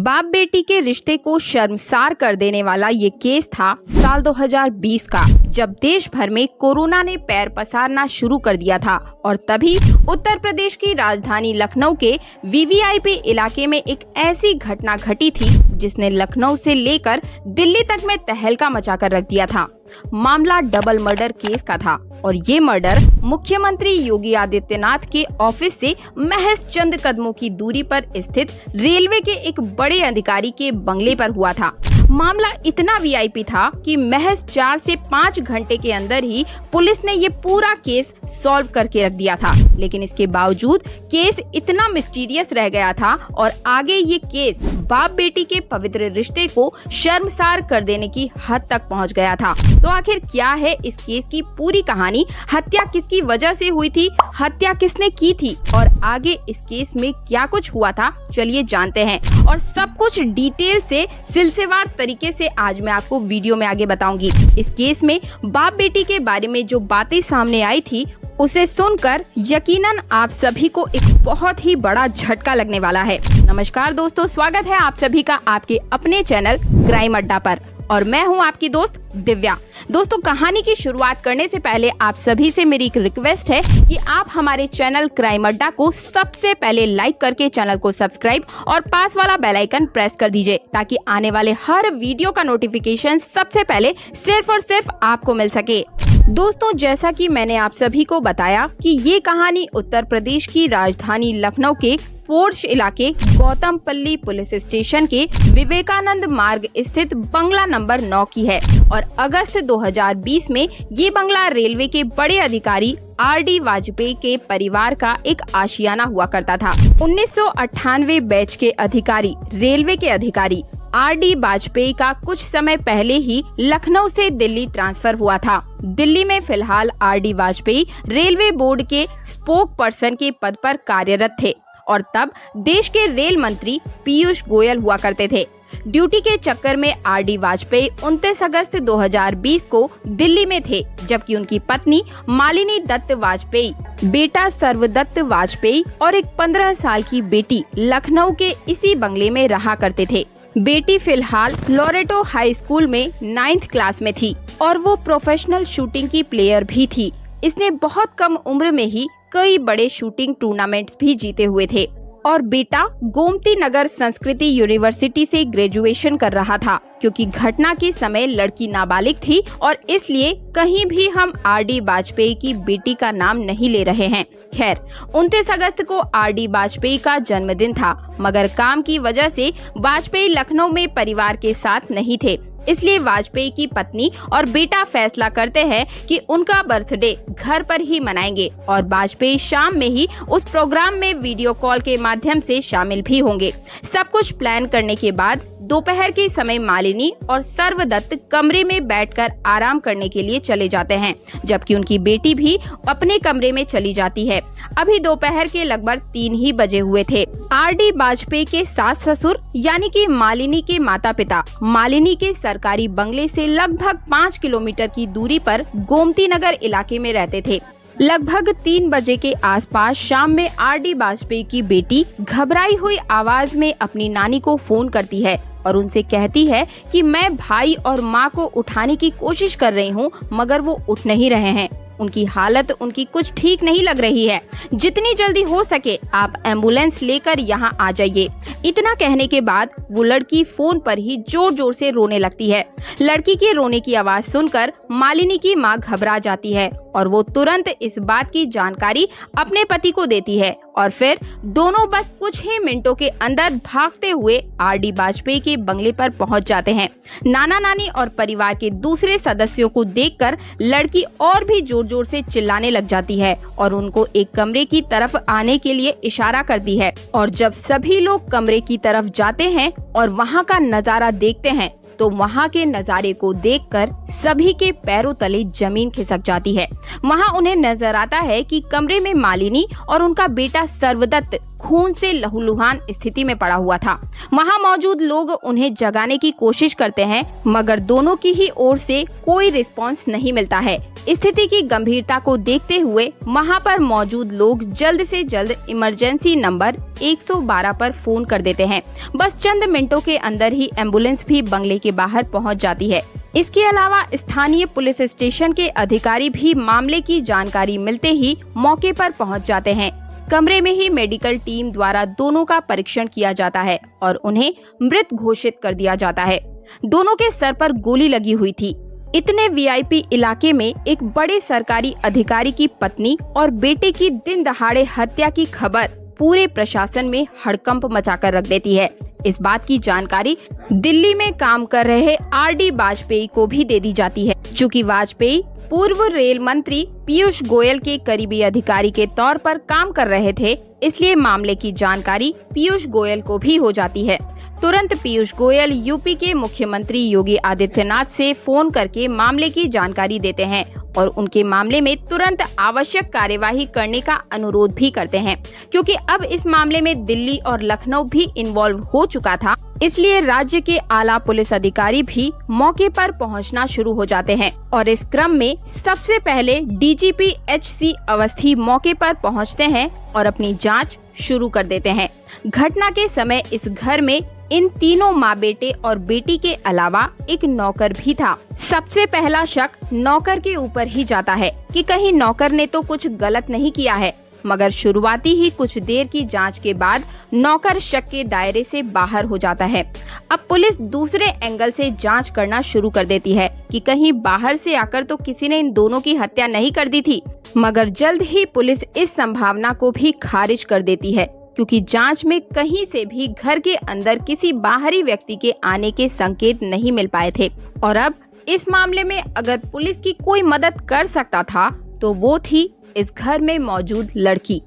बाप बेटी के रिश्ते को शर्मसार कर देने वाला ये केस था साल 2020 का, जब देश भर में कोरोना ने पैर पसारना शुरू कर दिया था। और तभी उत्तर प्रदेश की राजधानी लखनऊ के वीवीआईपी इलाके में एक ऐसी घटना घटी थी जिसने लखनऊ से लेकर दिल्ली तक में तहलका मचाकर रख दिया था। मामला डबल मर्डर केस का था और ये मर्डर मुख्यमंत्री योगी आदित्यनाथ के ऑफिस से महज चंद कदमों की दूरी पर स्थित रेलवे के एक बड़े अधिकारी के बंगले पर हुआ था। मामला इतना वीआईपी था कि महज 4 से 5 घंटे के अंदर ही पुलिस ने ये पूरा केस सॉल्व करके रख दिया था। लेकिन इसके बावजूद केस इतना मिस्टीरियस रह गया था और आगे ये केस बाप बेटी के पवित्र रिश्ते को शर्मसार कर देने की हद तक पहुंच गया था। तो आखिर क्या है इस केस की पूरी कहानी? हत्या किसकी वजह से हुई थी, हत्या किसने की थी और आगे इस केस में क्या कुछ हुआ था, चलिए जानते हैं। और सब कुछ डिटेल से सिलसिलेवार तरीके से आज मैं आपको वीडियो में आगे बताऊंगी। इस केस में बाप बेटी के बारे में जो बातें सामने आई थी उसे सुनकर यकीनन आप सभी को एक बहुत ही बड़ा झटका लगने वाला है। नमस्कार दोस्तों, स्वागत है आप सभी का आपके अपने चैनल क्राइम अड्डा पर और मैं हूं आपकी दोस्त दिव्या। दोस्तों, कहानी की शुरुआत करने से पहले आप सभी से मेरी एक रिक्वेस्ट है कि आप हमारे चैनल क्राइम अड्डा को सबसे पहले लाइक करके चैनल को सब्सक्राइब और पास वाला बेल आइकन प्रेस कर दीजिए ताकि आने वाले हर वीडियो का नोटिफिकेशन सबसे पहले सिर्फ और सिर्फ आपको मिल सके। दोस्तों, जैसा कि मैंने आप सभी को बताया कि ये कहानी उत्तर प्रदेश की राजधानी लखनऊ के फोर्श इलाके गौतमपल्ली पुलिस स्टेशन के विवेकानंद मार्ग स्थित बंगला नंबर 9 की है और अगस्त 2020 में ये बंगला रेलवे के बड़े अधिकारी आरडी वाजपेयी के परिवार का एक आशियाना हुआ करता था। 1998 बैच के अधिकारी रेलवे के अधिकारी आरडी वाजपेयी का कुछ समय पहले ही लखनऊ से दिल्ली ट्रांसफर हुआ था। दिल्ली में फिलहाल आरडी वाजपेयी रेलवे बोर्ड के स्पोक पर्सन के पद पर कार्यरत थे और तब देश के रेल मंत्री पीयूष गोयल हुआ करते थे। ड्यूटी के चक्कर में आरडी वाजपेयी 29 अगस्त 2020 को दिल्ली में थे, जबकि उनकी पत्नी मालिनी दत्त वाजपेयी, बेटा सर्वदत्त वाजपेयी और एक 15 साल की बेटी लखनऊ के इसी बंगले में रहा करते थे। बेटी फिलहाल लोरेटो हाई स्कूल में 9th क्लास में थी और वो प्रोफेशनल शूटिंग की प्लेयर भी थी। इसने बहुत कम उम्र में ही कई बड़े शूटिंग टूर्नामेंट्स भी जीते हुए थे और बेटा गोमती नगर संस्कृति यूनिवर्सिटी से ग्रेजुएशन कर रहा था। क्योंकि घटना के समय लड़की नाबालिग थी और इसलिए कहीं भी हम आरडी वाजपेयी की बेटी का नाम नहीं ले रहे हैं। खैर, 29 अगस्त को आरडी वाजपेयी का जन्मदिन था, मगर काम की वजह से वाजपेयी लखनऊ में परिवार के साथ नहीं थे। इसलिए वाजपेयी की पत्नी और बेटा फैसला करते हैं कि उनका बर्थडे घर पर ही मनाएंगे और वाजपेयी शाम में ही उस प्रोग्राम में वीडियो कॉल के माध्यम से शामिल भी होंगे। सब कुछ प्लान करने के बाद दोपहर के समय मालिनी और सर्वदत्त कमरे में बैठकर आराम करने के लिए चले जाते हैं, जबकि उनकी बेटी भी अपने कमरे में चली जाती है। अभी दोपहर के लगभग 3 ही बजे हुए थे। आरडी वाजपेयी के सास ससुर यानी कि मालिनी के माता पिता मालिनी के सरकारी बंगले से लगभग 5 किलोमीटर की दूरी पर गोमती नगर इलाके में रहते थे। लगभग 3 बजे के आसपास शाम में आरडी वाजपेयी की बेटी घबराई हुई आवाज में अपनी नानी को फोन करती है और उनसे कहती है कि मैं भाई और माँ को उठाने की कोशिश कर रही हूँ, मगर वो उठ नहीं रहे हैं। उनकी हालत उनकी कुछ ठीक नहीं लग रही है। जितनी जल्दी हो सके आप एम्बुलेंस लेकर यहाँ आ जाइए। इतना कहने के बाद वो लड़की फोन पर ही जोर जोर से रोने लगती है। लड़की के रोने की आवाज सुनकर मालिनी की माँ घबरा जाती है और वो तुरंत इस बात की जानकारी अपने पति को देती है और फिर दोनों बस कुछ ही मिनटों के अंदर भागते हुए आरडी वाजपेयी के बंगले पर पहुंच जाते हैं। नाना नानी और परिवार के दूसरे सदस्यों को देखकर लड़की और भी जोर जोर से चिल्लाने लग जाती है और उनको एक कमरे की तरफ आने के लिए इशारा करती है। और जब सभी लोग कमरे की तरफ जाते हैं और वहाँ का नजारा देखते हैं तो वहाँ के नजारे को देखकर सभी के पैरों तले जमीन खिसक जाती है। वहाँ उन्हें नजर आता है कि कमरे में मालिनी और उनका बेटा सर्वदत्त खून से लहूलुहान स्थिति में पड़ा हुआ था। वहाँ मौजूद लोग उन्हें जगाने की कोशिश करते हैं, मगर दोनों की ही ओर से कोई रिस्पांस नहीं मिलता है। स्थिति की गंभीरता को देखते हुए वहां पर मौजूद लोग जल्द से जल्द इमरजेंसी नंबर 112 पर फोन कर देते हैं। बस चंद मिनटों के अंदर ही एम्बुलेंस भी बंगले के बाहर पहुंच जाती है। इसके अलावा स्थानीय पुलिस स्टेशन के अधिकारी भी मामले की जानकारी मिलते ही मौके पर पहुंच जाते हैं। कमरे में ही मेडिकल टीम द्वारा दोनों का परीक्षण किया जाता है और उन्हें मृत घोषित कर दिया जाता है। दोनों के सर पर गोली लगी हुई थी। इतने वीआईपी इलाके में एक बड़े सरकारी अधिकारी की पत्नी और बेटे की दिन दहाड़े हत्या की खबर पूरे प्रशासन में हड़कंप मचाकर रख देती है। इस बात की जानकारी दिल्ली में काम कर रहे आरडी वाजपेयी को भी दे दी जाती है। चूँकि वाजपेयी पूर्व रेल मंत्री पीयूष गोयल के करीबी अधिकारी के तौर पर काम कर रहे थे, इसलिए मामले की जानकारी पीयूष गोयल को भी हो जाती है। तुरंत पीयूष गोयल यूपी के मुख्यमंत्री योगी आदित्यनाथ से फोन करके मामले की जानकारी देते हैं और उनके मामले में तुरंत आवश्यक कार्यवाही करने का अनुरोध भी करते हैं। क्योंकि अब इस मामले में दिल्ली और लखनऊ भी इन्वॉल्व हो चुका था, इसलिए राज्य के आला पुलिस अधिकारी भी मौके पर पहुंचना शुरू हो जाते हैं और इस क्रम में सबसे पहले डीजीपी एचसी अवस्थी मौके पर पहुंचते हैं और अपनी जांच शुरू कर देते हैं। घटना के समय इस घर में इन तीनों माँ बेटे और बेटी के अलावा एक नौकर भी था। सबसे पहला शक नौकर के ऊपर ही जाता है कि कहीं नौकर ने तो कुछ गलत नहीं किया है, मगर शुरुआती ही कुछ देर की जांच के बाद नौकर शक के दायरे से बाहर हो जाता है। अब पुलिस दूसरे एंगल से जांच करना शुरू कर देती है कि कहीं बाहर से आकर तो किसी ने इन दोनों की हत्या नहीं कर दी थी, मगर जल्द ही पुलिस इस संभावना को भी खारिज कर देती है, क्योंकि जांच में कहीं से भी घर के अंदर किसी बाहरी व्यक्ति के आने के संकेत नहीं मिल पाए थे। और अब इस मामले में अगर पुलिस की कोई मदद कर सकता था तो वो थी इस घर में मौजूद लड़की।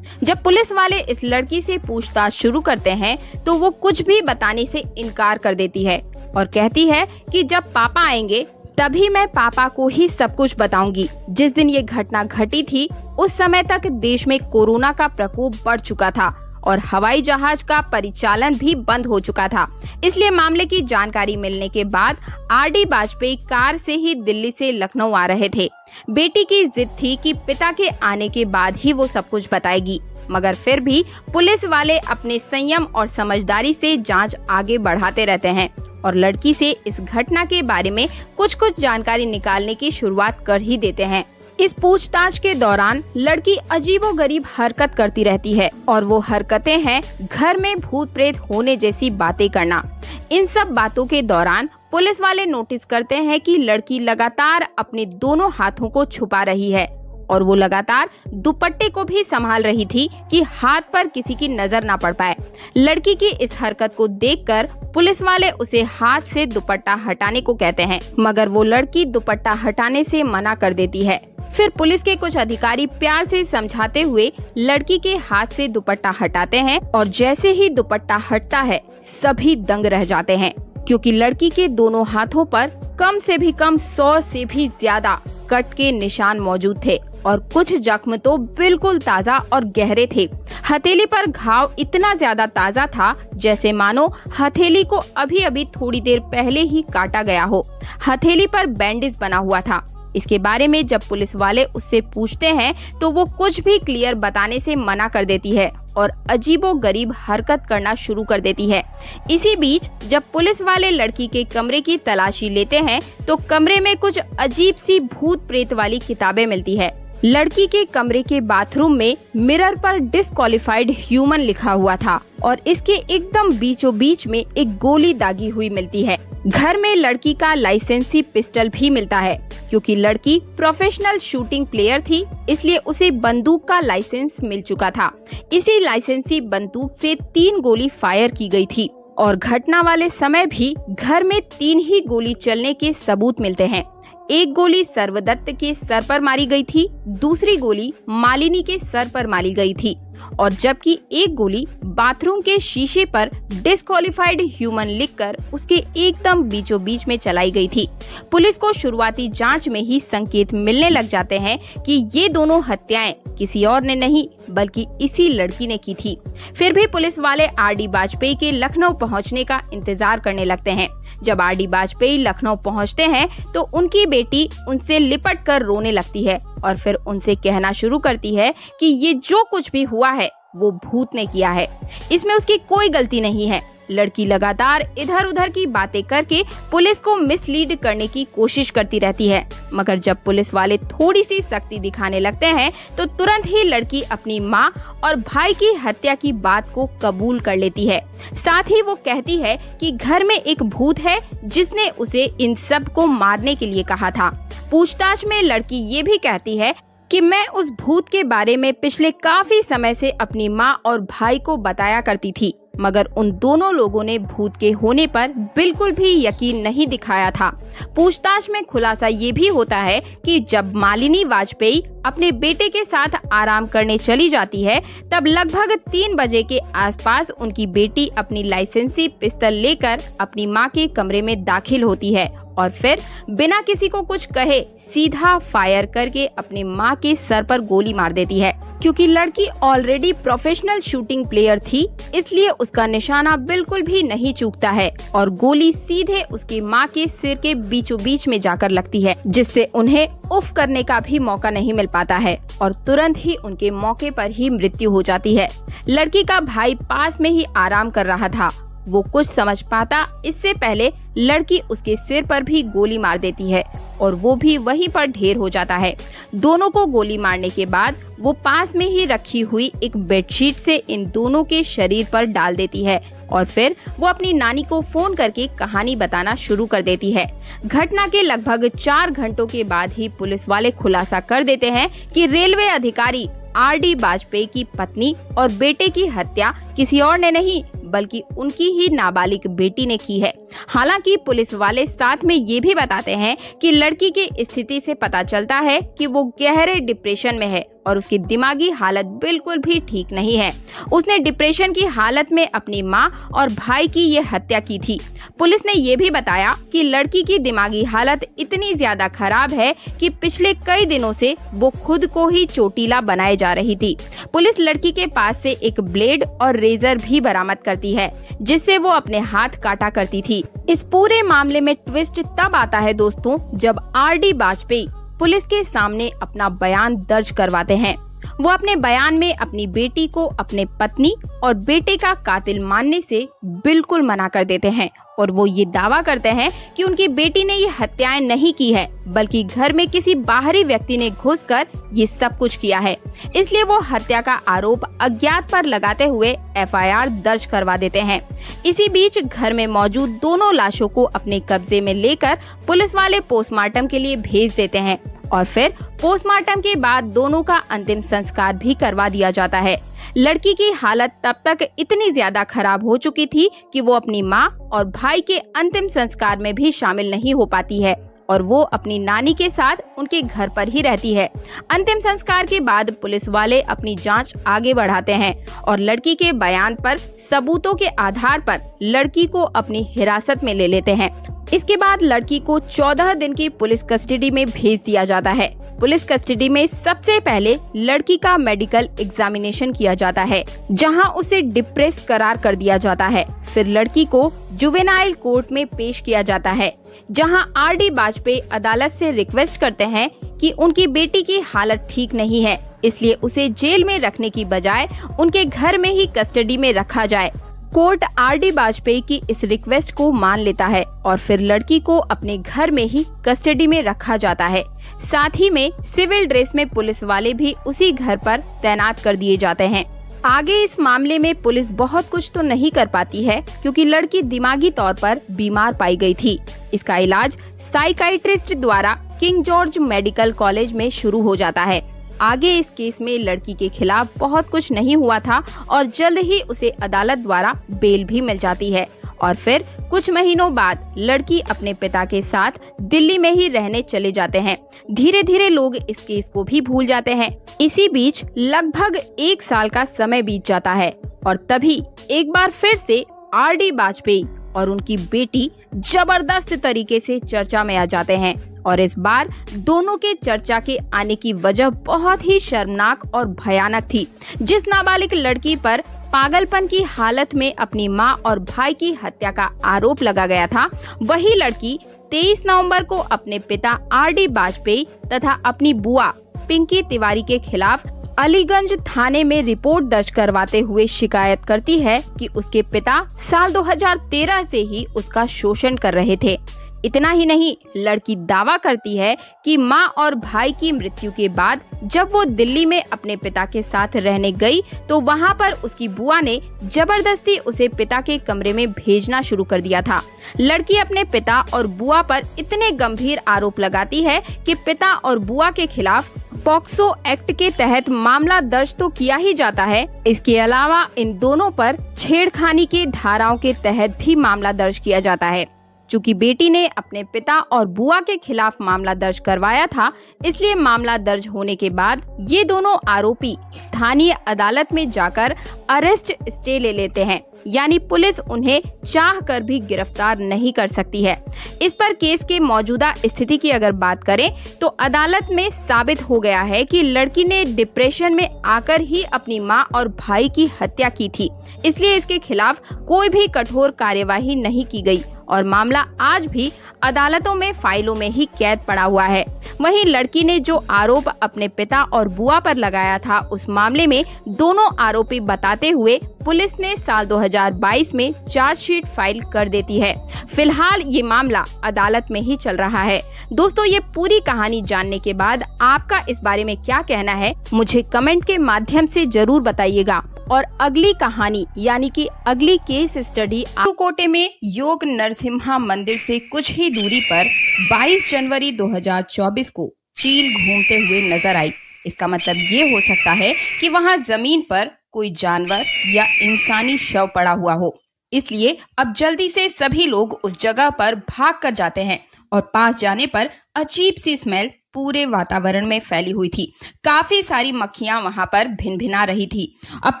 जब पुलिस वाले इस लड़की से पूछताछ शुरू करते हैं तो वो कुछ भी बताने से इनकार कर देती है और कहती है कि जब पापा आएंगे तभी मैं पापा को ही सब कुछ बताऊंगी। जिस दिन ये घटना घटी थी उस समय तक देश में कोरोना का प्रकोप बढ़ चुका था और हवाई जहाज का परिचालन भी बंद हो चुका था। इसलिए मामले की जानकारी मिलने के बाद आरडी वाजपेयी कार से ही दिल्ली से लखनऊ आ रहे थे। बेटी की जिद थी कि पिता के आने के बाद ही वो सब कुछ बताएगी, मगर फिर भी पुलिस वाले अपने संयम और समझदारी से जांच आगे बढ़ाते रहते हैं और लड़की से इस घटना के बारे में कुछ जानकारी निकालने की शुरुआत कर ही देते हैं। इस पूछताछ के दौरान लड़की अजीबोगरीब हरकत करती रहती है और वो हरकतें हैं घर में भूत प्रेत होने जैसी बातें करना। इन सब बातों के दौरान पुलिस वाले नोटिस करते हैं कि लड़की लगातार अपने दोनों हाथों को छुपा रही है और वो लगातार दुपट्टे को भी संभाल रही थी कि हाथ पर किसी की नजर ना पड़ पाए। लड़की की इस हरकत को देखकर पुलिस वाले उसे हाथ से दुपट्टा हटाने को कहते हैं, मगर वो लड़की दुपट्टा हटाने से मना कर देती है। फिर पुलिस के कुछ अधिकारी प्यार से समझाते हुए लड़की के हाथ से दुपट्टा हटाते हैं और जैसे ही दुपट्टा हटता है सभी दंग रह जाते हैं, क्योंकि लड़की के दोनों हाथों पर कम से भी कम 100 से भी ज्यादा कट के निशान मौजूद थे और कुछ जख्म तो बिल्कुल ताजा और गहरे थे। हथेली पर घाव इतना ज्यादा ताजा था जैसे मानो हथेली को अभी अभी थोड़ी देर पहले ही काटा गया हो। हथेली पर बैंडेज बना हुआ था। इसके बारे में जब पुलिस वाले उससे पूछते हैं तो वो कुछ भी क्लियर बताने से मना कर देती है और अजीबोगरीब हरकत करना शुरू कर देती है। इसी बीच जब पुलिस वाले लड़की के कमरे की तलाशी लेते हैं तो कमरे में कुछ अजीब सी भूत प्रेत वाली किताबें मिलती है। लड़की के कमरे के बाथरूम में मिरर पर डिस्क्वालिफाइड ह्यूमन लिखा हुआ था और इसके एकदम बीचों बीच में एक गोली दागी हुई मिलती है। घर में लड़की का लाइसेंसी पिस्टल भी मिलता है, क्योंकि लड़की प्रोफेशनल शूटिंग प्लेयर थी, इसलिए उसे बंदूक का लाइसेंस मिल चुका था। इसी लाइसेंसी बंदूक से 3 गोली फायर की गई थी और घटना वाले समय भी घर में 3 ही गोली चलने के सबूत मिलते हैं। एक गोली सर्वदत्त के सर पर मारी गई थी, दूसरी गोली मालिनी के सर पर मारी गई थी और जबकि एक गोली बाथरूम के शीशे पर डिस्क्वालिफाइड ह्यूमन लिखकर उसके एकदम बीचों बीच में चलाई गई थी। पुलिस को शुरुआती जांच में ही संकेत मिलने लग जाते हैं कि ये दोनों हत्याएं किसी और ने नहीं बल्कि इसी लड़की ने की थी। फिर भी पुलिस वाले आर.डी. वाजपेयी के लखनऊ पहुंचने का इंतजार करने लगते हैं। जब आर.डी. वाजपेयी लखनऊ पहुंचते हैं तो उनकी बेटी उनसे लिपट कर रोने लगती है और फिर उनसे कहना शुरू करती है कि ये जो कुछ भी हुआ है वो भूत ने किया है, इसमें उसकी कोई गलती नहीं है। लड़की लगातार इधर उधर की बातें करके पुलिस को मिसलीड करने की कोशिश करती रहती है, मगर जब पुलिस वाले थोड़ी सी सख्ती दिखाने लगते हैं तो तुरंत ही लड़की अपनी मां और भाई की हत्या की बात को कबूल कर लेती है। साथ ही वो कहती है कि घर में एक भूत है जिसने उसे इन सब को मारने के लिए कहा था। पूछताछ में लड़की ये भी कहती है कि मैं उस भूत के बारे में पिछले काफी समय से अपनी माँ और भाई को बताया करती थी, मगर उन दोनों लोगों ने भूत के होने पर बिल्कुल भी यकीन नहीं दिखाया था। पूछताछ में खुलासा ये भी होता है कि जब मालिनी वाजपेयी अपने बेटे के साथ आराम करने चली जाती है तब लगभग 3 बजे के आसपास उनकी बेटी अपनी लाइसेंसी पिस्तौल लेकर अपनी मां के कमरे में दाखिल होती है और फिर बिना किसी को कुछ कहे सीधा फायर करके अपनी मां के सर पर गोली मार देती है। क्योंकि लड़की ऑलरेडी प्रोफेशनल शूटिंग प्लेयर थी, इसलिए उसका निशाना बिल्कुल भी नहीं चूकता है और गोली सीधे उसकी मां के सिर के बीचों बीच में जाकर लगती है, जिससे उन्हें उफ करने का भी मौका नहीं मिल पाता है और तुरंत ही उनके मौके पर ही मृत्यु हो जाती है। लड़की का भाई पास में ही आराम कर रहा था, वो कुछ समझ पाता इससे पहले लड़की उसके सिर पर भी गोली मार देती है और वो भी वहीं पर ढेर हो जाता है। दोनों को गोली मारने के बाद वो पास में ही रखी हुई एक बेडशीट से इन दोनों के शरीर पर डाल देती है और फिर वो अपनी नानी को फोन करके कहानी बताना शुरू कर देती है। घटना के लगभग 4 घंटों के बाद ही पुलिस वाले खुलासा कर देते हैं कि रेलवे अधिकारी आर.डी. वाजपेयी की पत्नी और बेटे की हत्या किसी और ने नहीं बल्कि उनकी ही नाबालिग बेटी ने की है। हालांकि पुलिस वाले साथ में ये भी बताते हैं कि लड़की की स्थिति से पता चलता है कि वो गहरे डिप्रेशन में है और उसकी दिमागी हालत बिल्कुल भी ठीक नहीं है। उसने डिप्रेशन की हालत में अपनी मां और भाई की ये हत्या की थी। पुलिस ने ये भी बताया कि लड़की की दिमागी हालत इतनी ज्यादा खराब है कि पिछले कई दिनों से वो खुद को ही चोटीला बनाए जा रही थी। पुलिस लड़की के पास से एक ब्लेड और रेजर भी बरामद करती है, जिससे वो अपने हाथ काटा करती थी। इस पूरे मामले में ट्विस्ट तब आता है दोस्तों, जब आर.डी. वाजपेयी पुलिस के सामने अपना बयान दर्ज करवाते हैं। वो अपने बयान में अपनी बेटी को अपने पत्नी और बेटे का कातिल मानने से बिल्कुल मना कर देते हैं और वो ये दावा करते हैं कि उनकी बेटी ने ये हत्याएं नहीं की है, बल्कि घर में किसी बाहरी व्यक्ति ने घुसकर ये सब कुछ किया है। इसलिए वो हत्या का आरोप अज्ञात पर लगाते हुए एफआईआर दर्ज करवा देते हैं। इसी बीच घर में मौजूद दोनों लाशों को अपने कब्जे में लेकर पुलिस वाले पोस्टमार्टम के लिए भेज देते हैं और फिर पोस्टमार्टम के बाद दोनों का अंतिम संस्कार भी करवा दिया जाता है। लड़की की हालत तब तक इतनी ज्यादा खराब हो चुकी थी कि वो अपनी मां और भाई के अंतिम संस्कार में भी शामिल नहीं हो पाती है और वो अपनी नानी के साथ उनके घर पर ही रहती है। अंतिम संस्कार के बाद पुलिस वाले अपनी जांच आगे बढ़ाते हैं और लड़की के बयान पर सबूतों के आधार पर लड़की को अपनी हिरासत में ले लेते हैं। इसके बाद लड़की को 14 दिन की पुलिस कस्टडी में भेज दिया जाता है। पुलिस कस्टडी में सबसे पहले लड़की का मेडिकल एग्जामिनेशन किया जाता है, जहां उसे डिप्रेस करार कर दिया जाता है। फिर लड़की को जुवेनाइल कोर्ट में पेश किया जाता है, जहां आर.डी. वाजपेयी अदालत से रिक्वेस्ट करते हैं कि उनकी बेटी की हालत ठीक नहीं है, इसलिए उसे जेल में रखने की बजाय उनके घर में ही कस्टडी में रखा जाए। Court RD. वाजपेयी की इस रिक्वेस्ट को मान लेता है और फिर लड़की को अपने घर में ही कस्टडी में रखा जाता है। साथ ही में सिविल ड्रेस में पुलिस वाले भी उसी घर पर तैनात कर दिए जाते हैं। आगे इस मामले में पुलिस बहुत कुछ तो नहीं कर पाती है, क्योंकि लड़की दिमागी तौर पर बीमार पाई गई थी। इसका इलाज साइकाइट्रिस्ट द्वारा किंग जॉर्ज मेडिकल कॉलेज में शुरू हो जाता है। आगे इस केस में लड़की के खिलाफ बहुत कुछ नहीं हुआ था और जल्द ही उसे अदालत द्वारा बेल भी मिल जाती है और फिर कुछ महीनों बाद लड़की अपने पिता के साथ दिल्ली में ही रहने चले जाते हैं। धीरे धीरे लोग इस केस को भी भूल जाते हैं। इसी बीच लगभग 1 साल का समय बीत जाता है और तभी एक बार फिर से आर.डी. वाजपेयी और उनकी बेटी जबरदस्त तरीके से चर्चा में आ जाते हैं और इस बार दोनों के चर्चा के आने की वजह बहुत ही शर्मनाक और भयानक थी। जिस नाबालिग लड़की पर पागलपन की हालत में अपनी मां और भाई की हत्या का आरोप लगा गया था, वही लड़की 23 नवंबर को अपने पिता आर.डी. वाजपेयी तथा अपनी बुआ पिंकी तिवारी के खिलाफ अलीगंज थाने में रिपोर्ट दर्ज करवाते हुए शिकायत करती है कि उसके पिता साल 2013 से ही उसका शोषण कर रहे थे। इतना ही नहीं, लड़की दावा करती है कि मां और भाई की मृत्यु के बाद जब वो दिल्ली में अपने पिता के साथ रहने गई तो वहां पर उसकी बुआ ने जबरदस्ती उसे पिता के कमरे में भेजना शुरू कर दिया था। लड़की अपने पिता और बुआ पर इतने गंभीर आरोप लगाती है कि पिता और बुआ के खिलाफ पॉक्सो एक्ट के तहत मामला दर्ज तो किया ही जाता है, इसके अलावा इन दोनों पर छेड़खानी के धाराओं के तहत भी मामला दर्ज किया जाता है। चूंकि बेटी ने अपने पिता और बुआ के खिलाफ मामला दर्ज करवाया था, इसलिए मामला दर्ज होने के बाद ये दोनों आरोपी स्थानीय अदालत में जाकर अरेस्ट स्टे ले लेते हैं, यानी पुलिस उन्हें चाह कर भी गिरफ्तार नहीं कर सकती है। इस पर केस के मौजूदा स्थिति की अगर बात करें तो अदालत में साबित हो गया है कि लड़की ने डिप्रेशन में आकर ही अपनी मां और भाई की हत्या की थी, इसलिए इसके खिलाफ कोई भी कठोर कार्यवाही नहीं की गई और मामला आज भी अदालतों में फाइलों में ही कैद पड़ा हुआ है। वहीं लड़की ने जो आरोप अपने पिता और बुआ पर लगाया था, उस मामले में दोनों आरोपी बताते हुए पुलिस ने साल 2022 में चार्जशीट फाइल कर देती है। फिलहाल ये मामला अदालत में ही चल रहा है। दोस्तों, ये पूरी कहानी जानने के बाद आपका इस बारे में क्या कहना है, मुझे कमेंट के माध्यम से जरूर बताइएगा। और अगली कहानी यानी कि अगली केस स्टडी कोटे में योग नरसिम्हा मंदिर से कुछ ही दूरी पर 22 जनवरी 2024 को चील घूमते हुए नजर आई। इसका मतलब ये हो सकता है कि वहां जमीन पर कोई जानवर या इंसानी शव पड़ा हुआ हो, इसलिए अब जल्दी से सभी लोग उस जगह पर भाग कर जाते हैं और पास जाने पर अजीब सी स्मेल पूरे वातावरण में फैली हुई थी। काफी सारी मक्खियां वहां पर भिनभिना रही थी। अब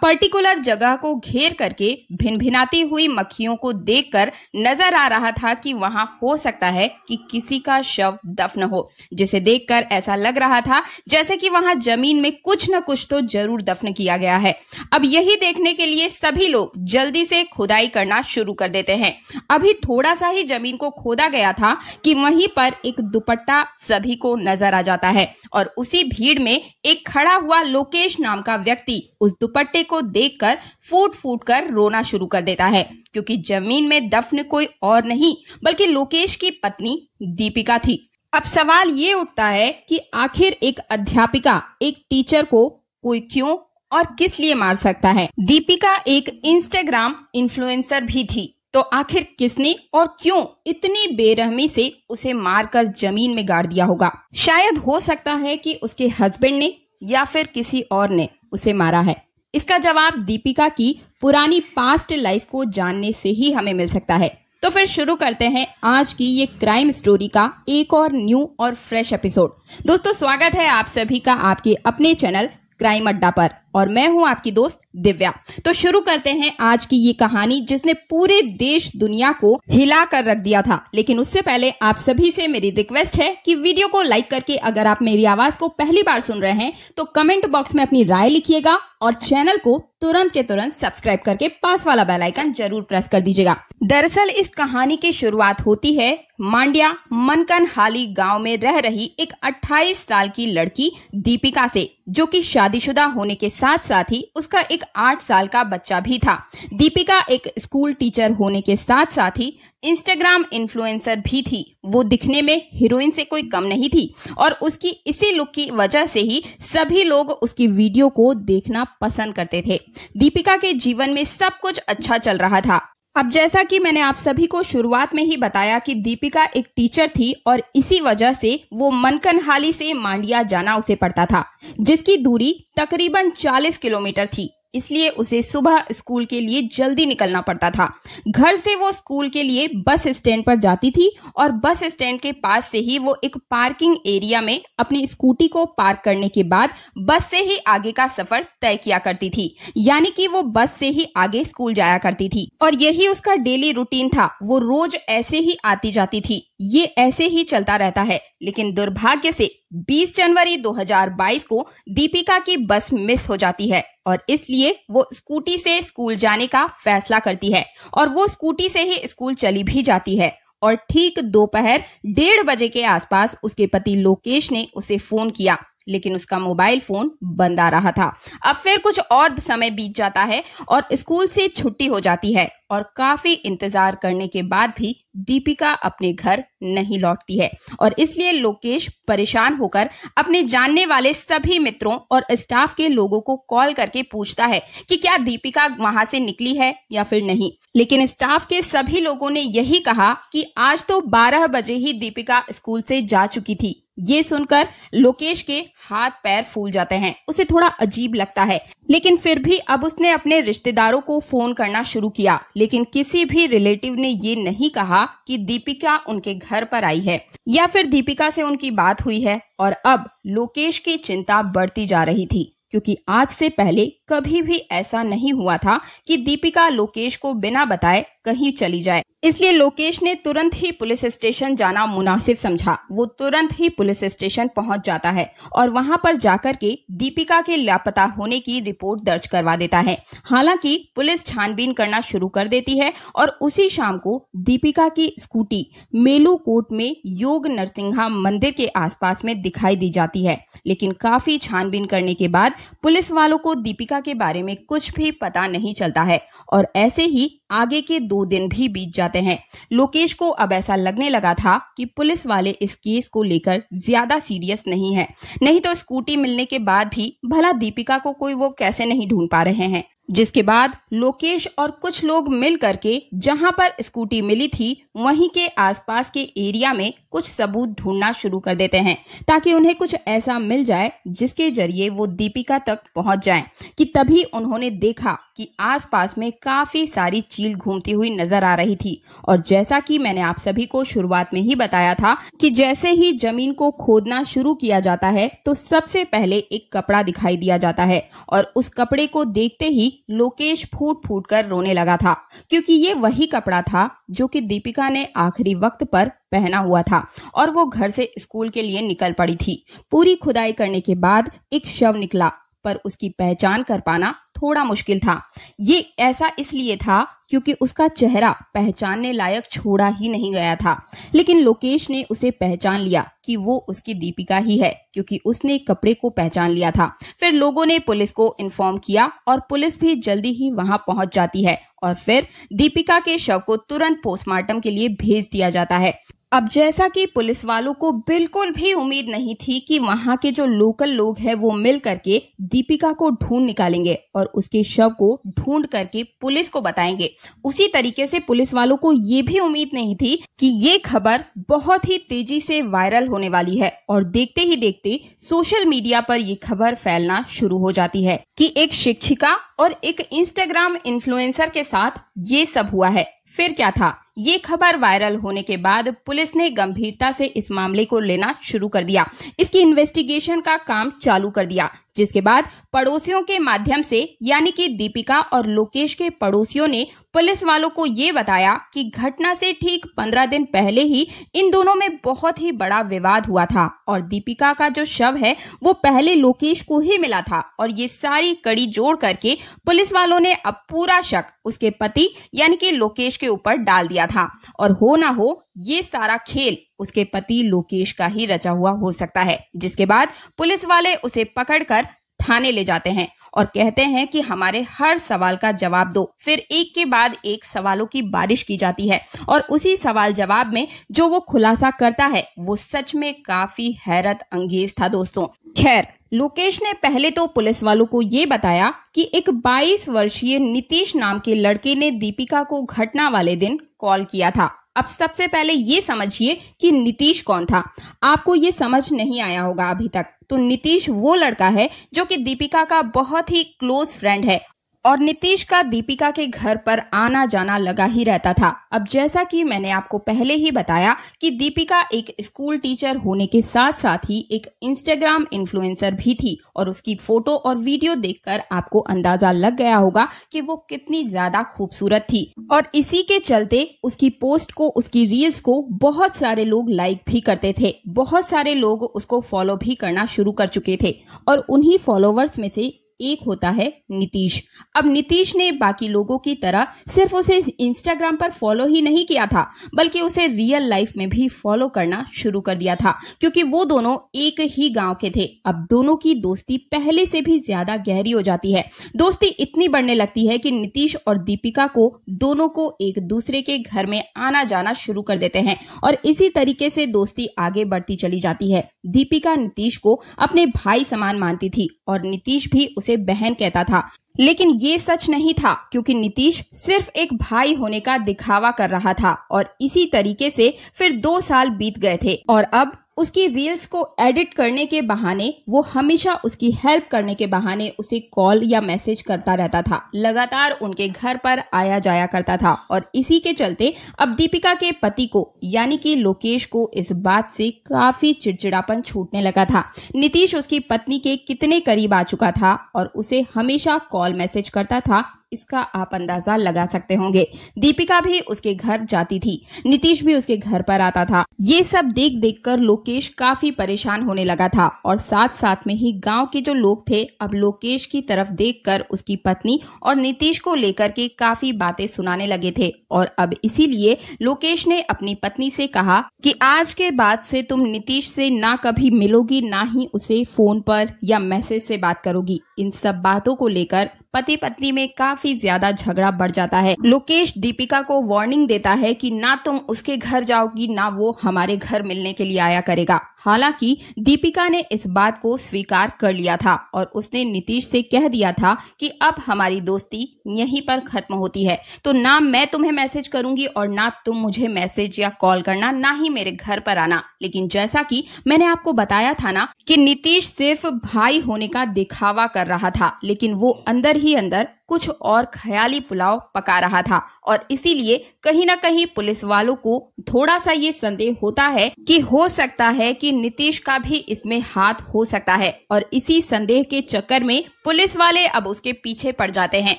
पर्टिकुलर जगह को घेर करके भिनभिनाती हुई मक्खियों को देखकर नजर आ रहा था कि वहां हो सकता है कि किसी का शव दफन हो, जिसे देखकर ऐसा लग रहा था जैसे कि वहां जमीन में कुछ न कुछ तो जरूर दफन किया गया है। अब यही देखने के लिए सभी लोग जल्दी से खुदाई करना शुरू कर देते हैं। अभी थोड़ा सा ही जमीन को खोदा गया था कि वहीं पर एक दुपट्टा सभी को नजर आ जाता है और उसी भीड़ में एक खड़ा हुआ लोकेश नाम का व्यक्ति उस दुपट्टे को देखकर फूट फूट कर रोना शुरू कर देता है, क्योंकि जमीन में दफन कोई और नहीं बल्कि लोकेश की पत्नी दीपिका थी। अब सवाल ये उठता है कि आखिर एक अध्यापिका एक टीचर को कोई क्यों और किस लिए मार सकता है। दीपिका एक इंस्टाग्राम इन्फ्लुएंसर भी थी, तो आखिर किसने और क्यों इतनी बेरहमी से उसे मारकर जमीन में गाड़ दिया होगा। शायद हो सकता है कि उसके हस्बैंड ने या फिर किसी और ने उसे मारा है। इसका जवाब दीपिका की पुरानी पास्ट लाइफ को जानने से ही हमें मिल सकता है। तो फिर शुरू करते हैं आज की ये क्राइम स्टोरी का एक और न्यू और फ्रेश एपिसोड। दोस्तों, स्वागत है आप सभी का आपके अपने चैनल क्राइम अड्डा पर और मैं हूं आपकी दोस्त दिव्या। तो शुरू करते हैं आज की ये कहानी जिसने पूरे देश दुनिया को हिला कर रख दिया था। लेकिन उससे पहले आप सभी से मेरी रिक्वेस्ट है कि वीडियो को लाइक करके अगर आप मेरी आवाज को पहली बार सुन रहे हैं तो कमेंट बॉक्स में अपनी राय लिखिएगा और चैनल को तुरंत के तुरंत सब्सक्राइब करके पास वाला बेल आइकन जरूर प्रेस कर दीजिएगा। दरअसल इस कहानी की शुरुआत होती है मांड्या मनकनहाली गांव में रह रही एक 28 साल की लड़की दीपिका से, जो कि शादीशुदा होने के साथ साथ ही उसका एक 8 साल का बच्चा भी था। दीपिका एक स्कूल टीचर होने के साथ साथ ही इंस्टाग्राम इन्फ्लुएंसर भी थी। वो दिखने में हीरोइन से कोई कम नहीं थी और उसकी इसी लुक की वजह से ही सभी लोग उसकी वीडियो को देखना पसंद करते थे। दीपिका के जीवन में सब कुछ अच्छा चल रहा था। अब जैसा कि मैंने आप सभी को शुरुआत में ही बताया कि दीपिका एक टीचर थी और इसी वजह से वो मनकनहाली से मांड्या जाना उसे पड़ता था, जिसकी दूरी तकरीबन 40 किलोमीटर थी। इसलिए उसे सुबह स्कूल के लिए जल्दी निकलना पड़ता था। घर से वो स्कूल के लिए बस स्टैंड पर जाती थी और बस स्टैंड के पास से ही वो एक पार्किंग एरिया में अपनी स्कूटी को पार्क करने के बाद बस से ही आगे का सफर तय किया करती थी। यानी कि वो बस से ही आगे स्कूल जाया करती थी और यही उसका डेली रूटीन था। वो रोज ऐसे ही आती जाती थी। ये ऐसे ही चलता रहता है। लेकिन दुर्भाग्य से 20 जनवरी 2022 को दीपिका की बस मिस हो जाती है और इसलिए वो स्कूटी से स्कूल जाने का फैसला करती है और वो स्कूटी से ही स्कूल चली भी जाती है। और ठीक दोपहर 1:30 बजे के आसपास उसके पति लोकेश ने उसे फोन किया, लेकिन उसका मोबाइल फोन बंद आ रहा था। अब फिर कुछ और समय बीत जाता है और स्कूल से छुट्टी हो जाती है और काफी इंतजार करने के बाद भी दीपिका अपने घर नहीं लौटती है और इसलिए लोकेश परेशान होकर अपने जानने वाले सभी मित्रों और स्टाफ के लोगों को कॉल करके पूछता है कि क्या दीपिका वहां से निकली है या फिर नहीं। लेकिन स्टाफ के सभी लोगों ने यही कहा कि आज तो 12 बजे ही दीपिका स्कूल से जा चुकी थी। ये सुनकर लोकेश के हाथ पैर फूल जाते हैं। उसे थोड़ा अजीब लगता है, लेकिन फिर भी अब उसने अपने रिश्तेदारों को फोन करना शुरू किया, लेकिन किसी भी रिलेटिव ने ये नहीं कहा कि दीपिका उनके घर पर आई है या फिर दीपिका से उनकी बात हुई है। और अब लोकेश की चिंता बढ़ती जा रही थी, क्योंकि आज से पहले कभी भी ऐसा नहीं हुआ था कि दीपिका लोकेश को बिना बताए कहीं चली जाए। इसलिए लोकेश ने तुरंत ही पुलिस स्टेशन जाना मुनासिब समझा। वो तुरंत ही पुलिस स्टेशन पहुंच जाता है और वहां पर जाकर के दीपिका के लापता होने की रिपोर्ट दर्ज करवा देता है। हालांकि पुलिस छानबीन करना शुरू कर देती है और उसी शाम को दीपिका की स्कूटी मेलूकोट में योग नरसिंहा मंदिर के आसपास में दिखाई दी जाती है। लेकिन काफी छानबीन करने के बाद पुलिस वालों को दीपिका के बारे में कुछ भी पता नहीं चलता है और ऐसे ही आगे के 2 दिन भी बीत जाते हैं। लोकेश को अब ऐसा लगने लगा था कि पुलिस वाले इस केस को लेकर ज्यादा सीरियस नहीं है, नहीं तो स्कूटी मिलने के बाद भी भला दीपिका को कोई वो कैसे नहीं ढूंढ पा रहे हैं। जिसके बाद लोकेश और कुछ लोग मिल करके जहां पर स्कूटी मिली थी वहीं के आसपास के एरिया में कुछ सबूत ढूंढना शुरू कर देते हैं, ताकि उन्हें कुछ ऐसा मिल जाए जिसके जरिए वो दीपिका तक पहुंच जाएं। कि तभी उन्होंने देखा कि आसपास में काफी सारी चील घूमती हुई नजर आ रही थी। और जैसा कि मैंने आप सभी को शुरुआत में ही बताया था कि जैसे ही जमीन को खोदना शुरू किया जाता है तो सबसे पहले एक कपड़ा दिखाई दिया जाता है और उस कपड़े को देखते ही लोकेश फूट फूट कर रोने लगा था, क्योंकि ये वही कपड़ा था जो कि दीपिका ने आखिरी वक्त पर पहना हुआ था और वो घर से स्कूल के लिए निकल पड़ी थी। पूरी खुदाई करने के बाद एक शव निकला, पर उसकी पहचान कर पाना थोड़ा मुश्किल था। ये ऐसा इसलिए था क्योंकि उसका चेहरा पहचानने लायक छोड़ा ही नहीं गया था। लेकिन लोकेश ने उसे पहचान लिया कि वो उसकी दीपिका ही है, क्योंकि उसने कपड़े को पहचान लिया था। फिर लोगों ने पुलिस को इन्फॉर्म किया और पुलिस भी जल्दी ही वहां पहुंच जाती है और फिर दीपिका के शव को तुरंत पोस्टमार्टम के लिए भेज दिया जाता है। अब जैसा कि पुलिस वालों को बिल्कुल भी उम्मीद नहीं थी कि वहां के जो लोकल लोग हैं वो मिल करके दीपिका को ढूंढ निकालेंगे और उसके शव को ढूंढ करके पुलिस को बताएंगे, उसी तरीके से पुलिस वालों को ये भी उम्मीद नहीं थी कि ये खबर बहुत ही तेजी से वायरल होने वाली है। और देखते ही देखते सोशल मीडिया पर ये खबर फैलना शुरू हो जाती है कि एक शिक्षिका और एक इंस्टाग्राम इन्फ्लुएंसर के साथ ये सब हुआ है। फिर क्या था, ये खबर वायरल होने के बाद पुलिस ने गंभीरता से इस मामले को लेना शुरू कर दिया। इसकी इन्वेस्टिगेशन का काम चालू कर दिया, जिसके बाद पड़ोसियों के माध्यम से यानी कि दीपिका और लोकेश के पड़ोसियों ने पुलिस वालों को ये बताया कि घटना से ठीक 15 दिन पहले ही इन दोनों में बहुत ही बड़ा विवाद हुआ था और दीपिका का जो शव है वो पहले लोकेश को ही मिला था। और ये सारी कड़ी जोड़ करके पुलिस वालों ने अब पूरा शक उसके पति यानी कि लोकेश के ऊपर डाल दिया था। और हो ना हो ये सारा खेल उसके पति लोकेश का ही रचा हुआ हो सकता है। जिसके बाद पुलिस वाले उसे पकड़कर थाने ले जाते हैं और कहते हैं कि हमारे हर सवाल का जवाब दो। फिर एक के बाद एक सवालों की बारिश की जाती है और उसी सवाल जवाब में जो वो खुलासा करता है वो सच में काफी हैरत अंगेज था दोस्तों। खैर, लोकेश ने पहले तो पुलिस वालों को ये बताया कि एक 22 वर्षीय नीतीश नाम के लड़के ने दीपिका को घटना वाले दिन कॉल किया था। अब सबसे पहले ये समझिए कि नीतीश कौन था। आपको ये समझ नहीं आया होगा अभी तक। तो नीतीश वो लड़का है जो कि दीपिका का बहुत ही क्लोज फ्रेंड है और नीतीश का दीपिका के घर पर आना जाना लगा ही रहता था। अब जैसा कि मैंने आपको पहले ही बताया कि दीपिका एक स्कूल टीचर होने के साथ साथ ही एक इंस्टाग्राम इन्फ्लुएंसर भी थी और उसकी फोटो और वीडियो देखकर आपको अंदाजा लग गया होगा कि वो कितनी ज्यादा खूबसूरत थी। और इसी के चलते उसकी पोस्ट को, उसकी रील्स को बहुत सारे लोग लाइक भी करते थे, बहुत सारे लोग उसको फॉलो भी करना शुरू कर चुके थे और उन्हीं फॉलोवर्स में से एक होता है नीतीश। अब नीतीश ने बाकी लोगों की तरह सिर्फ उसे इंस्टाग्राम पर फॉलो ही नहीं किया था, बल्कि उसे रियल लाइफ में भी फॉलो करना शुरू कर दिया था, क्योंकि वो दोनों एक ही गांव के थे। अब दोनों की दोस्ती पहले से भी ज्यादा गहरी हो जाती है। दोस्ती इतनी बढ़ने लगती है कि नीतीश और दीपिका को दोनों को एक दूसरे के घर में आना जाना शुरू कर देते हैं और इसी तरीके से दोस्ती आगे बढ़ती चली जाती है। दीपिका नीतीश को अपने भाई समान मानती थी और नीतीश भी उसे बहन कहता था, लेकिन ये सच नहीं था, क्योंकि नीतीश सिर्फ एक भाई होने का दिखावा कर रहा था। और इसी तरीके से फिर 2 साल बीत गए थे और अब उसकी रील्स को एडिट करने के बहाने, वो हमेशा उसकी हेल्प करने के बहाने उसे कॉल या मैसेज करता रहता था, लगातार उनके घर पर आया जाया करता था। और इसी के चलते अब दीपिका के पति को यानी कि लोकेश को इस बात से काफी चिड़चिड़ापन छूटने लगा था। नीतीश उसकी पत्नी के कितने करीब आ चुका था और उसे हमेशा कॉल मैसेज करता था, इसका आप अंदाजा लगा सकते होंगे। दीपिका भी उसके घर जाती थी, नीतीश भी उसके घर पर आता था। ये सब देख देख कर लोकेश काफी परेशान होने लगा था और साथ साथ में ही गांव के जो लोग थे अब लोकेश की तरफ देखकर उसकी पत्नी और नीतीश को लेकर के काफी बातें सुनाने लगे थे। और अब इसीलिए लोकेश ने अपनी पत्नी से कहा कि आज के बाद से तुम नीतीश से ना कभी मिलोगी, ना ही उसे फोन पर या मैसेज से बात करोगी। इन सब बातों को लेकर पति पत्नी में काफी ज्यादा झगड़ा बढ़ जाता है। लोकेश दीपिका को वार्निंग देता है कि ना तुम उसके घर जाओगी, ना वो हमारे घर मिलने के लिए आया करेगा। हालांकि दीपिका ने इस बात को स्वीकार कर लिया था और उसने नीतीश से कह दिया था कि अब हमारी दोस्ती यहीं पर खत्म होती है, तो ना मैं तुम्हें मैसेज करूंगी और ना तुम मुझे मैसेज या कॉल करना, ना ही मेरे घर पर आना। लेकिन जैसा कि मैंने आपको बताया था ना कि नीतीश सिर्फ भाई होने का दिखावा कर रहा था, लेकिन वो अंदर ही अंदर कुछ और ख्याली पुलाव पका रहा था। और इसीलिए कहीं ना कहीं पुलिस वालों को थोड़ा सा ये संदेह होता है कि हो सकता है कि नीतीश का भी इसमें हाथ हो सकता है। और इसी संदेह के चक्कर में पुलिस वाले अब उसके पीछे पड़ जाते हैं,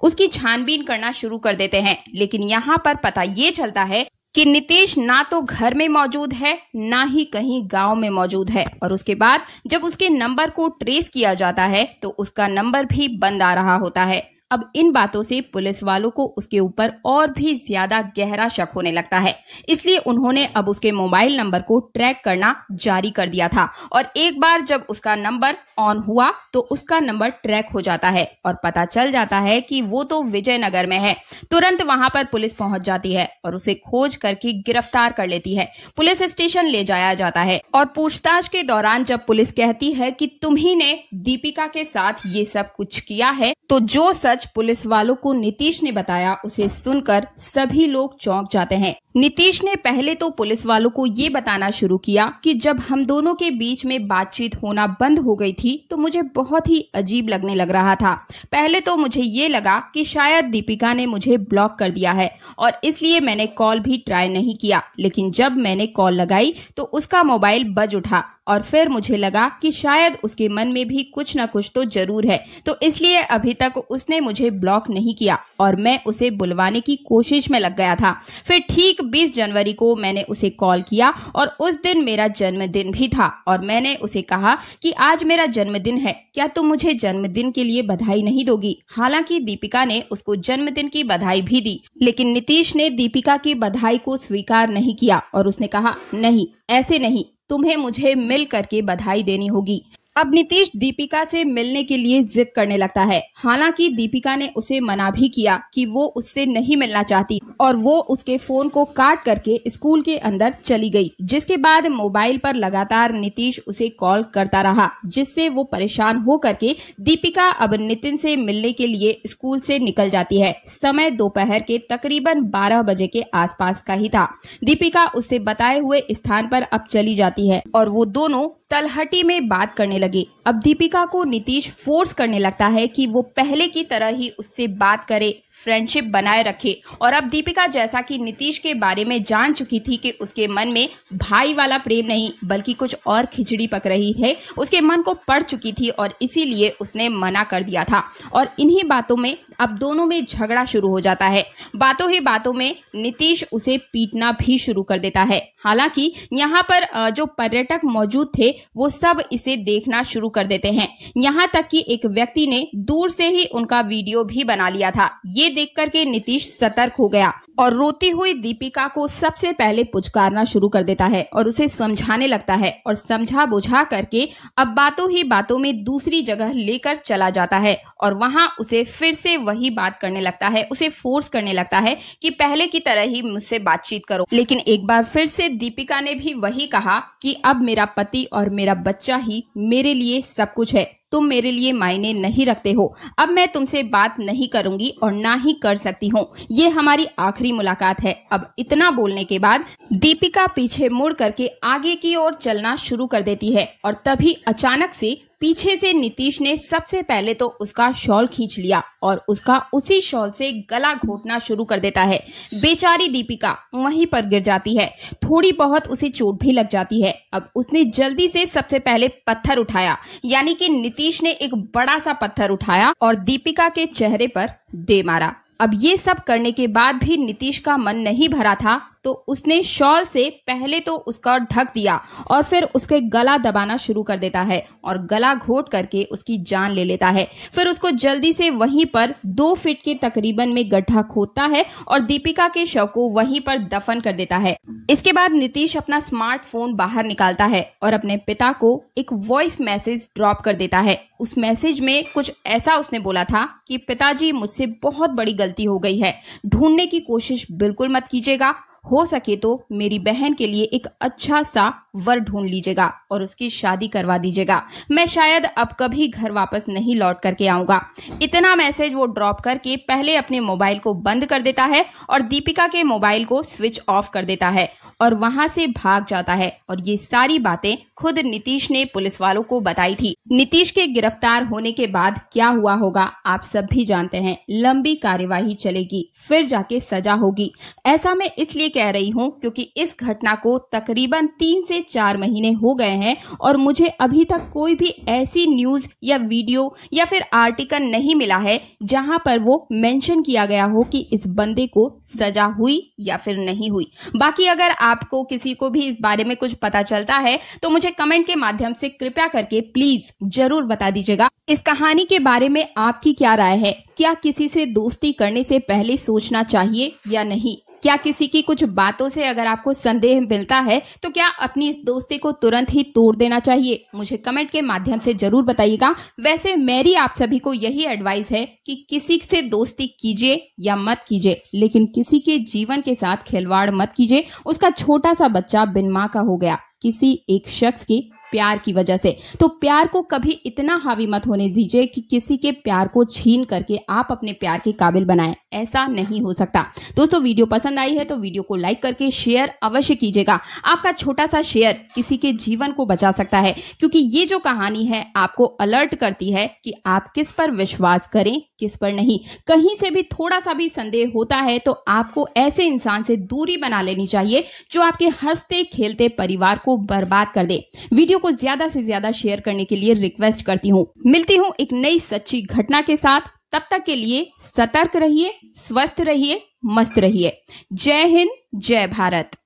उसकी छानबीन करना शुरू कर देते हैं। लेकिन यहाँ पर पता ये चलता है कि नीतीश ना तो घर में मौजूद है, ना ही कहीं गांव में मौजूद है। और उसके बाद जब उसके नंबर को ट्रेस किया जाता है तो उसका नंबर भी बंद आ रहा होता है। अब इन बातों से पुलिस वालों को उसके ऊपर और भी ज्यादा गहरा शक होने लगता है, इसलिए उन्होंने अब उसके मोबाइल नंबर को ट्रैक करना जारी कर दिया था। और एक बार जब उसका नंबर ऑन हुआ तो उसका नंबर ट्रैक हो जाता है और पता चल जाता है कि वो तो विजयनगर में है। तुरंत वहां पर पुलिस पहुंच जाती है और उसे खोज करके गिरफ्तार कर लेती है। पुलिस स्टेशन ले जाया जाता है और पूछताछ के दौरान जब पुलिस कहती है कि तुम्ही ने दीपिका के साथ ये सब कुछ किया है, तो जो सच पुलिस वालों को नीतीश ने बताया उसे सुनकर सभी लोग चौंक जाते हैं। नीतीश ने पहले तो पुलिस वालों को ये बताना शुरू किया कि जब हम दोनों के बीच में बातचीत होना बंद हो गई थी तो मुझे बहुत ही अजीब लगने लग रहा था। पहले तो मुझे ये लगा कि शायद दीपिका ने मुझे ब्लॉक कर दिया है और इसलिए मैंने कॉल भी ट्राई नहीं किया, लेकिन जब मैंने कॉल लगाई तो उसका मोबाइल बज उठा और फिर मुझे लगा कि शायद उसके मन में भी कुछ न कुछ तो जरूर है, तो इसलिए अभी तक उसने मुझे ब्लॉक नहीं किया और मैं उसे बुलवाने की कोशिश में लग गया था। फिर ठीक 20 जनवरी को मैंने उसे कॉल किया और उस दिन मेरा जन्मदिन भी था और मैंने उसे कहा कि आज मेरा जन्मदिन है, क्या तुम मुझे जन्मदिन के लिए बधाई नहीं दोगी। हालांकि दीपिका ने उसको जन्मदिन की बधाई भी दी, लेकिन नीतीश ने दीपिका की बधाई को स्वीकार नहीं किया और उसने कहा नहीं, ऐसे नहीं, तुम्हें मुझे मिल करके बधाई देनी होगी। अब नीतीश दीपिका से मिलने के लिए जिद करने लगता है। हालांकि दीपिका ने उसे मना भी किया कि वो उससे नहीं मिलना चाहती और वो उसके फोन को काट करके स्कूल के अंदर चली गई, जिसके बाद मोबाइल पर लगातार नीतीश उसे कॉल करता रहा, जिससे वो परेशान हो करके दीपिका अब नितिन से मिलने के लिए स्कूल से निकल जाती है। समय दोपहर के तकरीबन 12 बजे के आसपास का ही था। दीपिका उससे बताए हुए स्थान पर अब चली जाती है और वो दोनों तलहटी में बात करने लगे। अब दीपिका को नीतीश फोर्स करने लगता है कि वो पहले की तरह ही उससे बात करे, फ्रेंडशिप बनाए रखे। और अब दीपिका जैसा कि नीतीश के बारे में जान चुकी थी कि उसके मन में भाई वाला प्रेम नहीं बल्कि कुछ और खिचड़ी पक रही है, उसके मन को पड़ चुकी थी और इसीलिए उसने मना कर दिया था। और इन्हीं बातों में अब दोनों में झगड़ा शुरू हो जाता है। बातों ही बातों में नीतीश उसे पीटना भी शुरू कर देता है। हालांकि यहाँ पर जो पर्यटक मौजूद थे वो सब इसे देखना शुरू कर देते हैं। यहाँ तक कि एक व्यक्ति ने दूर से ही उनका वीडियो भी बना लिया था। ये देख करके नीतीश सतर्क हो गया और रोती हुई दीपिका को सबसे पहले पुचकारना शुरू कर देता है और उसे समझाने लगता है और समझा बुझा करके अब बातों ही बातों में दूसरी जगह लेकर चला जाता है और वहां उसे फिर से वही बात करने लगता है, उसे फोर्स करने लगता है कि पहले की तरह ही मुझसे बातचीत करो। लेकिन एक बार फिर से दीपिका ने भी वही कहा कि अब मेरा पति और मेरा बच्चा ही मेरे लिए सब कुछ है, तुम मेरे लिए मायने नहीं रखते हो, अब मैं तुमसे बात नहीं करूंगी और ना ही कर सकती हूँ, ये हमारी आखिरी मुलाकात है। अब इतना बोलने के बाद दीपिका पीछे मुड़ करके आगे की ओर चलना शुरू कर देती है और तभी अचानक से पीछे से नीतीश ने सबसे पहले तो उसका शॉल खींच लिया और उसका उसी शॉल से गला घोटना शुरू कर देता है। बेचारी दीपिका वहीं पर गिर जाती है, थोड़ी बहुत उसे चोट भी लग जाती है। अब उसने जल्दी से सबसे पहले पत्थर उठाया, यानी कि नीतीश ने एक बड़ा सा पत्थर उठाया और दीपिका के चेहरे पर दे मारा। अब ये सब करने के बाद भी नीतीश का मन नहीं भरा था तो उसने शॉल से पहले तो उसका ढक दिया और फिर उसके गला दबाना शुरू कर देता है और गला घोट करके उसकी जान ले लेता है। फिर उसको जल्दी से वहीं पर 2 फीट के तकरीबन में गड्ढा खोदता है और दीपिका के शव को वहीं पर दफन कर देता है। इसके बाद नीतीश अपना स्मार्टफोन बाहर निकालता है और अपने पिता को एक वॉइस मैसेज ड्रॉप कर देता है। उस मैसेज में कुछ ऐसा उसने बोला था कि पिताजी, मुझसे बहुत बड़ी गलती हो गई है, ढूंढने की कोशिश बिल्कुल मत कीजिएगा, हो सके तो मेरी बहन के लिए एक अच्छा सा वर ढूंढ लीजिएगा और उसकी शादी करवा दीजिएगा, मैं शायद अब कभी घर वापस नहीं लौट करके आऊंगा। इतना मैसेज वो ड्रॉप करके पहले अपने मोबाइल को बंद कर देता है और दीपिका के मोबाइल को स्विच ऑफ कर देता है और वहां से भाग जाता है। और ये सारी बातें खुद नीतीश ने पुलिस वालों को बताई थी। नीतीश के गिरफ्तार होने के बाद क्या हुआ होगा आप सब भी जानते हैं। लंबी कार्यवाही चलेगी, फिर जाके सजा होगी। ऐसा मैं इसलिए कह रही हूं क्योंकि इस घटना को तकरीबन 3 से 4 महीने हो गए हैं और मुझे अभी तक कोई भी ऐसी न्यूज या वीडियो या फिर आर्टिकल नहीं मिला है जहां पर वो मेंशन किया गया हो कि इस बंदे को सजा हुई या फिर नहीं हुई। बाकी अगर आपको किसी को भी इस बारे में कुछ पता चलता है तो मुझे कमेंट के माध्यम से कृपया करके प्लीज जरूर बता दीजिएगा। इस कहानी के बारे में आपकी क्या राय है? क्या किसी से दोस्ती करने से पहले सोचना चाहिए या नहीं? क्या किसी की कुछ बातों से अगर आपको संदेह मिलता है तो क्या अपनी इस दोस्ती को तुरंत ही तोड़ देना चाहिए? मुझे कमेंट के माध्यम से जरूर बताइएगा। वैसे मेरी आप सभी को यही एडवाइस है कि किसी से दोस्ती कीजिए या मत कीजिए, लेकिन किसी के जीवन के साथ खिलवाड़ मत कीजिए। उसका छोटा सा बच्चा बिन मां का हो गया किसी एक शख्स के प्यार की वजह से, तो प्यार को कभी इतना हावी मत होने दीजिए कि किसी के प्यार को छीन करके आप अपने प्यार के काबिल बनाएं। ऐसा नहीं हो सकता। दोस्तों, वीडियो पसंद आई है तो वीडियो को लाइक करके शेयर अवश्य कीजिएगा। आपका छोटा सा शेयर किसी के जीवन को बचा सकता है, क्योंकि ये जो कहानी है आपको अलर्ट करती है कि आप किस पर विश्वास करें, किस पर नहीं। कहीं से भी थोड़ा सा भी संदेह होता है तो आपको ऐसे इंसान से दूरी बना लेनी चाहिए जो आपके हंसते खेलते परिवार को बर्बाद कर दे। वीडियो को ज्यादा से ज्यादा शेयर करने के लिए रिक्वेस्ट करती हूँ। मिलती हूँ एक नई सच्ची घटना के साथ। तब तक के लिए सतर्क रहिए, स्वस्थ रहिए, मस्त रहिए। जय हिंद, जय भारत।